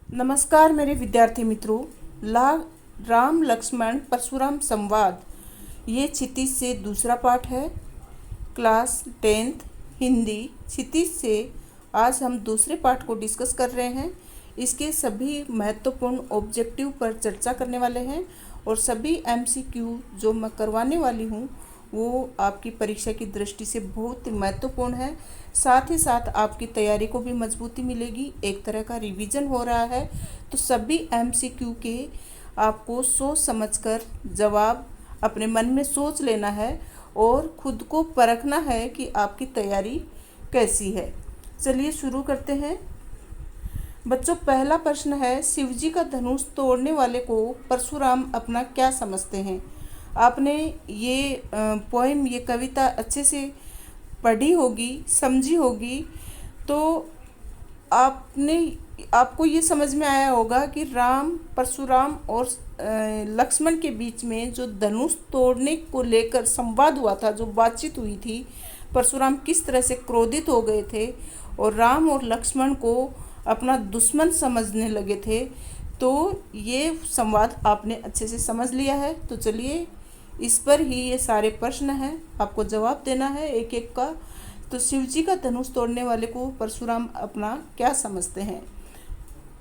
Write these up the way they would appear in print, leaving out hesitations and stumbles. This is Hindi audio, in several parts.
नमस्कार मेरे विद्यार्थी मित्रों। ला राम लक्ष्मण परशुराम संवाद ये क्षितिज से दूसरा पाठ है। क्लास 10th हिंदी क्षितिज से आज हम दूसरे पाठ को डिस्कस कर रहे हैं। इसके सभी महत्वपूर्ण ऑब्जेक्टिव पर चर्चा करने वाले हैं और सभी एमसीक्यू जो मैं करवाने वाली हूँ वो आपकी परीक्षा की दृष्टि से बहुत महत्वपूर्ण है। साथ ही साथ आपकी तैयारी को भी मजबूती मिलेगी। एक तरह का रिवीजन हो रहा है, तो सभी एमसीक्यू के आपको सोच समझकर जवाब अपने मन में सोच लेना है और खुद को परखना है कि आपकी तैयारी कैसी है। चलिए शुरू करते हैं बच्चों। पहला प्रश्न है, शिवजी का धनुष तोड़ने वाले को परशुराम अपना क्या समझते हैं। आपने ये पोएम, ये कविता अच्छे से पढ़ी होगी, समझी होगी, तो आपको ये समझ में आया होगा कि राम, परशुराम और लक्ष्मण के बीच में जो धनुष तोड़ने को लेकर संवाद हुआ था, जो बातचीत हुई थी, परशुराम किस तरह से क्रोधित हो गए थे और राम और लक्ष्मण को अपना दुश्मन समझने लगे थे। तो ये संवाद आपने अच्छे से समझ लिया है। तो चलिए, इस पर ही ये सारे प्रश्न हैं, आपको जवाब देना है एक एक का। तो शिवजी का धनुष तोड़ने वाले को परशुराम अपना क्या समझते हैं?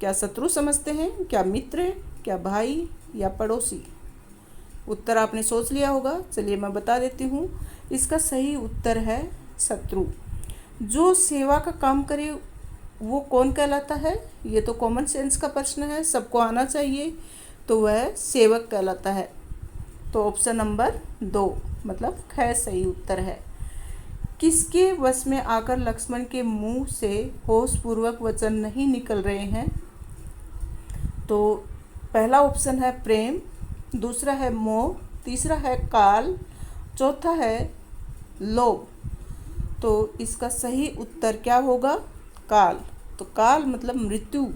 क्या शत्रु समझते हैं, क्या मित्र, क्या भाई या पड़ोसी? उत्तर आपने सोच लिया होगा। चलिए मैं बता देती हूँ। इसका सही उत्तर है शत्रु। जो सेवा का काम करे वो कौन कहलाता है? ये तो कॉमन सेंस का प्रश्न है, सबको आना चाहिए। तो वह सेवक कहलाता है। तो ऑप्शन नंबर 2 मतलब ख सही उत्तर है। किसके वश में आकर लक्ष्मण के मुंह से होशपूर्वक वचन नहीं निकल रहे हैं? तो पहला ऑप्शन है प्रेम, दूसरा है मोह, तीसरा है काल, चौथा है लोभ। तो इसका सही उत्तर क्या होगा? काल। तो काल मतलब मृत्यु।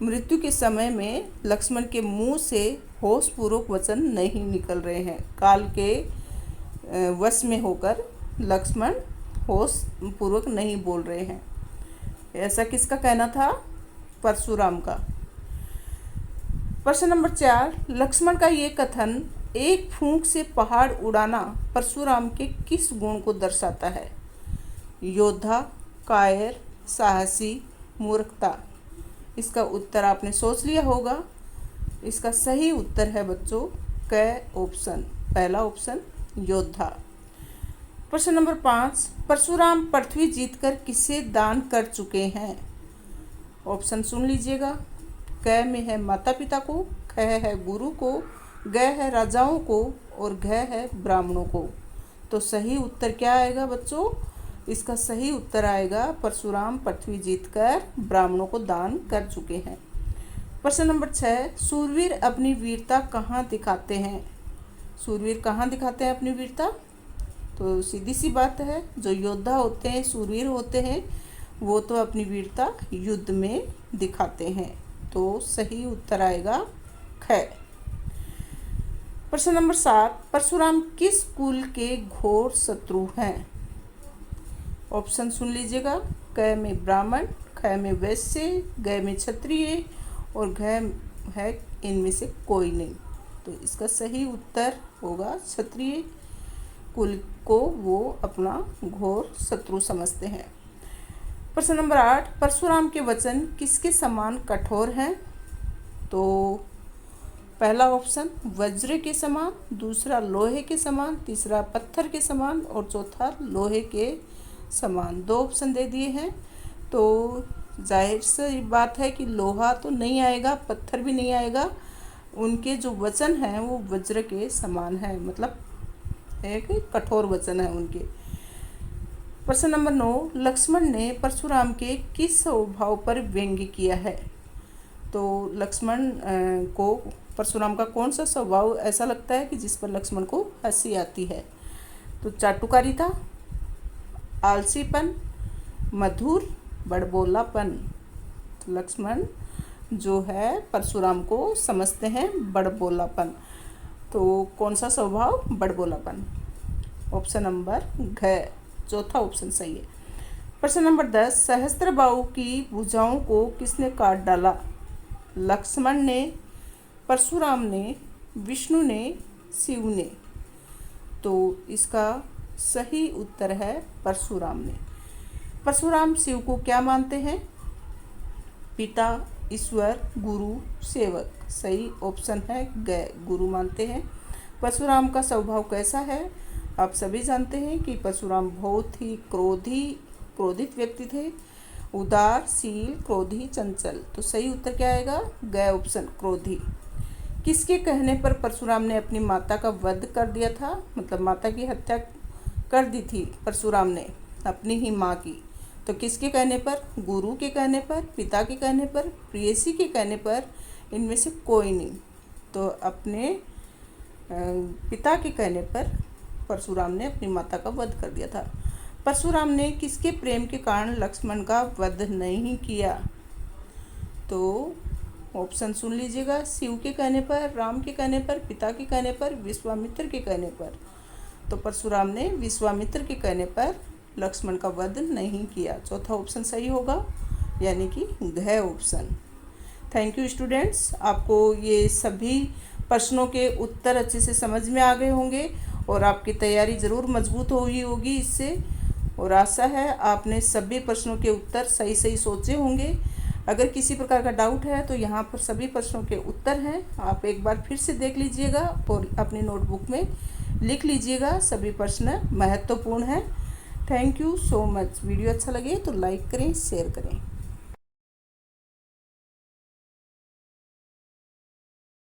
मृत्यु के समय में लक्ष्मण के मुंह से होशपूर्वक वचन नहीं निकल रहे हैं। काल के वश में होकर लक्ष्मण होशपूर्वक नहीं बोल रहे हैं। ऐसा किसका कहना था? परशुराम का। प्रश्न नंबर 4, लक्ष्मण का ये कथन एक फूंक से पहाड़ उड़ाना परशुराम के किस गुण को दर्शाता है? योद्धा, कायर, साहसी, मूर्खता। इसका उत्तर आपने सोच लिया होगा। इसका सही उत्तर है बच्चों क ऑप्शन, पहला ऑप्शन योद्धा। प्रश्न नंबर 5, परशुराम पृथ्वी जीतकर किसे दान कर चुके हैं? ऑप्शन सुन लीजिएगा। क में है माता पिता को, ख है गुरु को, ग है राजाओं को और घ है ब्राह्मणों को। तो सही उत्तर क्या आएगा बच्चों? इसका सही उत्तर आएगा परशुराम पृथ्वी जीतकर ब्राह्मणों को दान कर चुके हैं। प्रश्न नंबर 6, सूरवीर अपनी वीरता कहाँ दिखाते हैं? सूरवीर कहाँ दिखाते हैं अपनी वीरता? तो सीधी सी बात है, जो योद्धा होते हैं, सूरवीर होते हैं, वो तो अपनी वीरता युद्ध में दिखाते हैं। तो सही उत्तर आएगा ख। प्रश्न नंबर 7, परशुराम किस कुल के घोर शत्रु हैं? ऑप्शन सुन लीजिएगा। क में ब्राह्मण, ख में वैश्य, ग में क्षत्रिय और घ है इनमें से कोई नहीं। तो इसका सही उत्तर होगा क्षत्रिय कुल को वो अपना घोर शत्रु समझते हैं। प्रश्न नंबर 8, परशुराम के वचन किसके समान कठोर हैं? तो पहला ऑप्शन वज्र के समान, दूसरा लोहे के समान, तीसरा पत्थर के समान और चौथा लोहे के समान। 2 ऑप्शन दे दिए हैं। तो जाहिर सी बात है कि लोहा तो नहीं आएगा, पत्थर भी नहीं आएगा। उनके जो वचन हैं वो वज्र के समान है, मतलब एक कठोर वचन है उनके। प्रश्न नंबर 9, लक्ष्मण ने परशुराम के किस स्वभाव पर व्यंग्य किया है? तो लक्ष्मण को परशुराम का कौन सा स्वभाव ऐसा लगता है कि जिस पर लक्ष्मण को हंसी आती है? तो चाटुकारिता, आलसीपन, मधुर, बड़बोलापन। तो लक्ष्मण जो है परशुराम को समझते हैं बड़बोलापन। तो कौन सा स्वभाव? बड़बोलापन। ऑप्शन नंबर घ, चौथा ऑप्शन सही है। प्रश्न नंबर 10, सहस्त्रबाहु की भुजाओं को किसने काट डाला? लक्ष्मण ने, परशुराम ने, विष्णु ने, शिव ने। तो इसका सही उत्तर है परशुराम ने। परशुराम शिव को क्या मानते हैं? पिता, ईश्वर, गुरु, सेवक। सही ऑप्शन है गए, गुरु मानते हैं। परशुराम का स्वभाव कैसा है? आप सभी जानते हैं कि परशुराम बहुत ही क्रोधित व्यक्ति थे। उदारशील, क्रोधी, चंचल। तो सही उत्तर क्या आएगा? गए ऑप्शन, क्रोधी। किसके कहने पर परशुराम ने अपनी माता का वध कर दिया था? मतलब माता की हत्या कर दी थी परशुराम ने, अपनी ही माँ की। तो किसके कहने पर? गुरु के कहने पर, पिता के कहने पर, प्रेयसी के कहने पर, इनमें से कोई नहीं। तो अपने पिता के कहने पर परशुराम ने अपनी माता का वध कर दिया था। परशुराम ने किसके प्रेम के कारण लक्ष्मण का वध नहीं किया? तो ऑप्शन सुन लीजिएगा। शिव के कहने पर, राम के कहने पर, पिता के कहने पर, विश्वामित्र के कहने पर। तो परशुराम ने विश्वामित्र के कहने पर लक्ष्मण का वध नहीं किया। चौथा ऑप्शन सही होगा, यानी कि घ ऑप्शन। Thank you students. आपको ये सभी प्रश्नों के उत्तर अच्छे से समझ में आ गए होंगे और आपकी तैयारी ज़रूर मजबूत हुई होगी इससे। और आशा है आपने सभी प्रश्नों के उत्तर सही सोचे होंगे। अगर किसी प्रकार का डाउट है तो यहाँ पर सभी प्रश्नों के उत्तर हैं, आप एक बार फिर से देख लीजिएगा और अपनी नोटबुक में लिख लीजिएगा। सभी प्रश्न महत्वपूर्ण हैं। Thank you so much. Video अच्छा लगे तो लाइक करें, शेयर करें।